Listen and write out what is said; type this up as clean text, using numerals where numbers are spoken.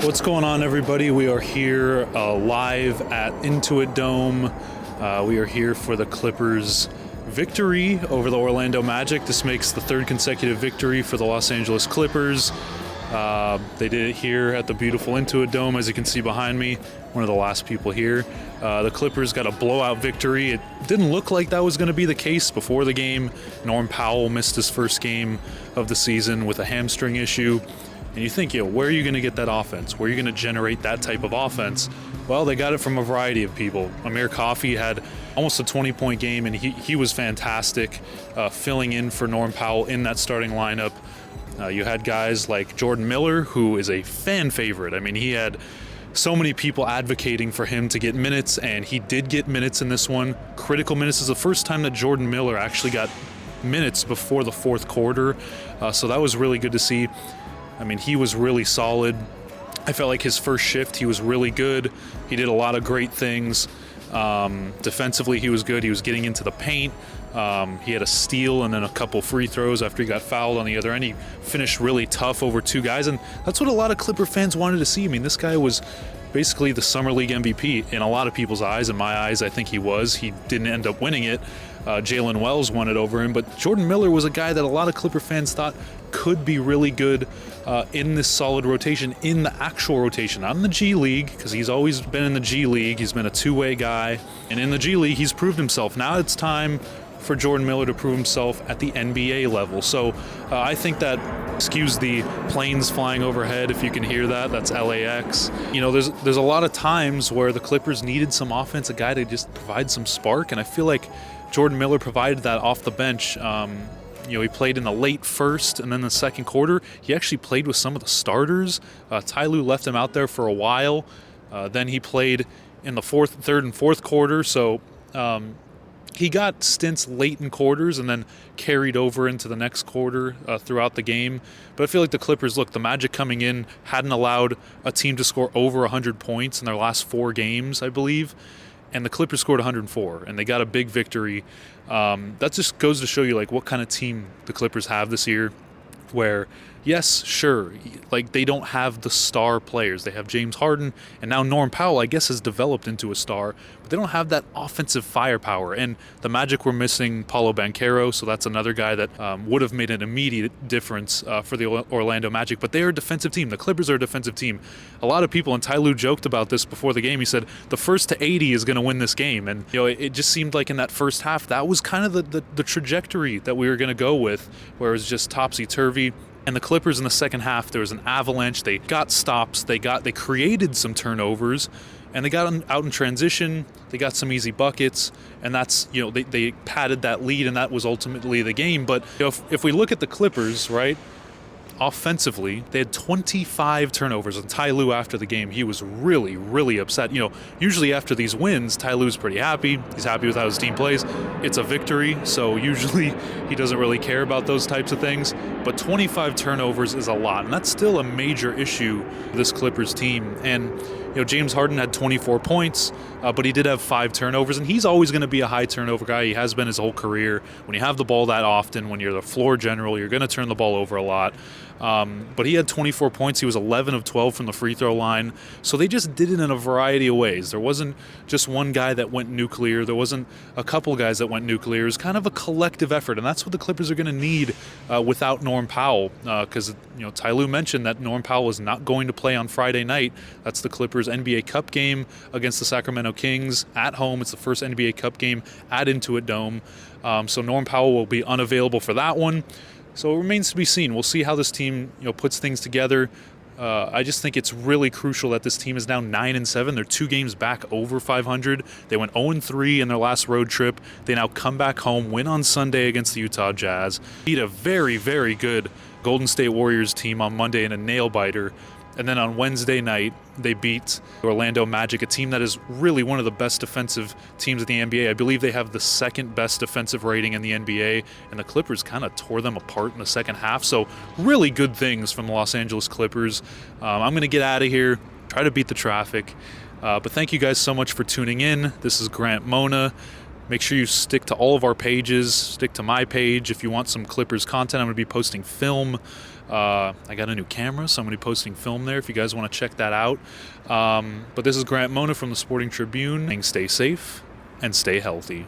What's going on, everybody? We are here live at Intuit Dome. We are here for the Clippers' victory over the Orlando Magic. This makes the third consecutive victory for the Los Angeles Clippers. They did it here at the beautiful Intuit Dome, as you can see behind me. One of the last people here. The Clippers got a blowout victory. It didn't look like that was going to be the case before the game. Norm Powell missed his first game of the season with a hamstring issue. And you think, where are you going to get that offense? Where are you going to generate that type of offense? Well, they got it from a variety of people. Amir Coffey had almost a 20-point game, and he was fantastic, filling in for Norm Powell in that starting lineup. You had guys like Jordan Miller, who is a fan favorite. I mean, he had so many people advocating for him to get minutes, and he did get minutes in this one. Critical minutes. Is the first time that Jordan Miller actually got minutes before the fourth quarter, so that was really good to see. I mean, he was really solid. I felt like his first shift, he was really good. He did a lot of great things. Defensively, he was good. He was getting into the paint. He had a steal and then a couple free throws after he got fouled on the other end. He finished really tough over two guys, and that's what a lot of Clipper fans wanted to see. I mean, this guy was basically the Summer League MVP in a lot of people's eyes. In my eyes, I think he was. He didn't end up winning it. Jalen Wells won it over him, but Jordan Miller was a guy that a lot of Clipper fans thought could be really good in this solid rotation, in the actual rotation, not in the G League, because he's always been in the G League. He's been a two-way guy, and in the G League, he's proved himself. Now it's time for Jordan Miller to prove himself at the NBA level. So I think that, excuse the planes flying overhead if you can hear that, that's LAX. You know, there's a lot of times where the Clippers needed some offense, a guy to just provide some spark, and I feel like Jordan Miller provided that off the bench. He played in the late first and then the second quarter. He actually played with some of the starters. Ty Lue left him out there for a while. Then he played in the third and fourth quarter. So he got stints late in quarters and then carried over into the next quarter throughout the game. But I feel like the Clippers, the Magic coming in hadn't allowed a team to score over 100 points in their last four games, I believe. And the Clippers scored 104, and they got a big victory. That just goes to show you what kind of team the Clippers have this year, where, yes, sure, they don't have the star players. They have James Harden, and now Norm Powell, I guess, has developed into a star, but they don't have that offensive firepower. And the Magic were missing Paolo Banchero, so that's another guy that would have made an immediate difference for the Orlando Magic. But they are a defensive team. The Clippers are a defensive team. A lot of people, and Ty Lue joked about this before the game, he said the first to 80 is going to win this game. And it just seemed like in that first half, that was kind of the trajectory that we were going to go with, where it was just topsy-turvy. And the Clippers in the second half, there was an avalanche. They got stops. They created some turnovers, and they got out in transition. They got some easy buckets, and that's they padded that lead, and that was ultimately the game. But if we look at the Clippers, right, offensively, they had 25 turnovers. And Ty Lue, after the game, he was really, really upset. Usually after these wins, Ty Lue's pretty happy. He's happy with how his team plays. It's a victory, so usually he doesn't really care about those types of things. But 25 turnovers is a lot, and that's still a major issue for this Clippers team. And James Harden had 24 points, but he did have 5 turnovers, and he's always going to be a high turnover guy. He has been his whole career. When you have the ball that often, when you're the floor general, you're going to turn the ball over a lot. But he had 24 points. He was 11 of 12 from the free throw line. So they just did it in a variety of ways. There wasn't just one guy that went nuclear. There wasn't a couple guys that went nuclear. It was kind of a collective effort, and that's what the Clippers are going to need without Norm Powell, because Ty Lue mentioned that Norm Powell is not going to play on Friday night. That's the Clippers' NBA Cup game against the Sacramento Kings at home. It's the first NBA Cup game at Intuit Dome. So Norm Powell will be unavailable for that one. So it remains to be seen. We'll see how this team puts things together. I just think it's really crucial that this team is now 9-7. They're 2 games back over 500. They went 0-3 in their last road trip. They now come back home, win on Sunday against the Utah Jazz, beat a very, very good Golden State Warriors team on Monday in a nail-biter. And then on Wednesday night, they beat Orlando Magic, a team that is really one of the best defensive teams in the NBA. I believe they have the second best defensive rating in the NBA, and the Clippers kind of tore them apart in the second half. So really good things from the Los Angeles Clippers. I'm going to get out of here, try to beat the traffic. But thank you guys so much for tuning in. This is Grant Mona. Make sure you stick to all of our pages. Stick to my page if you want some Clippers content. I'm going to be posting film I got a new camera, so I'm going to be posting film there if you guys want to check that out. But this is Grant Mona from the Sporting Tribune. Stay safe and stay healthy.